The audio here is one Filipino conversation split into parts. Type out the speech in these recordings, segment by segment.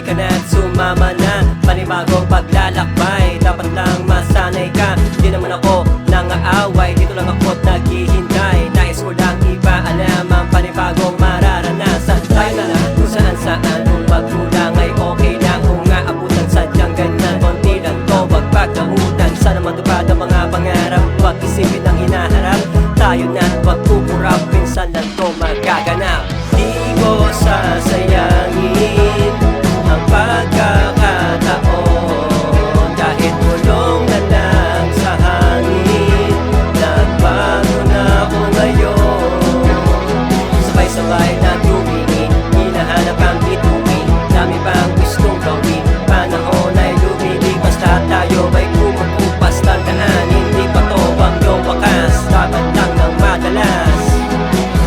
halika na at sumama na. Panibagong paglalakbay, dapat lang masanay ka. Di naman ako nangaaway, dito lang ako't naghihintay. Nais ko lang ipaalam ang panibagong mararanasan. Tayo na lang kung saan saan, kung magkulang ay okay lang. Kung nga abutan sadyang ganyan, konti lang to, wag pagdamutan. Sana matupad ang mga pangarap, wag isipin ang hinaharap. Tayo na, wag kukurap, minsan lang to magaganap. Di ko sasayangin ang pagkakataon, kahit tulong na lang sa hangin. Nagbago na ako ngayon, sabay-sabay na tumingin, hinahanap ang bituin. Dami pang gustong gawin, panahon ay lumilipas, lahat tayo ay kumukupas. Tandaan, hindi pa to ang wakas, dapat lang ng madalas.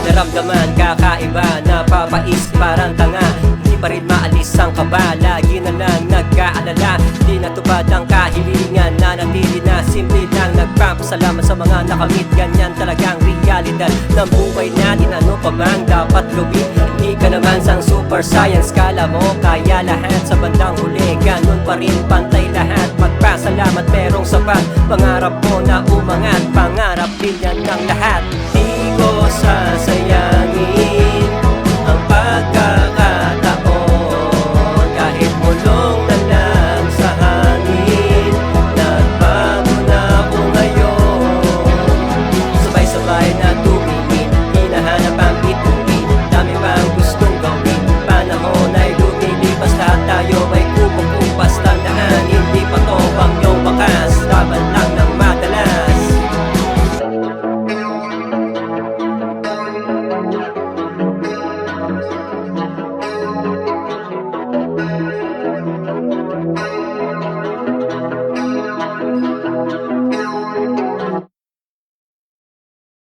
Naramdaman kakaiba, napapaisip parang tanga. Hindi pa rin maalis ang kaba, lagi na lang nagkaalala. Di natupad ang kahilingan, nanatili na simple lang. Nagpapasalamat sa mga nakamit, ganyan talagang realidad ng buhay natin. Ano pa mang dapat gawin, hindi ka naman sang super science. Kala mo kaya lahat, sa bandang huli ganun pa rin, pantay lahat. Magpasalamat merong sapat, pangarap mo na umangat.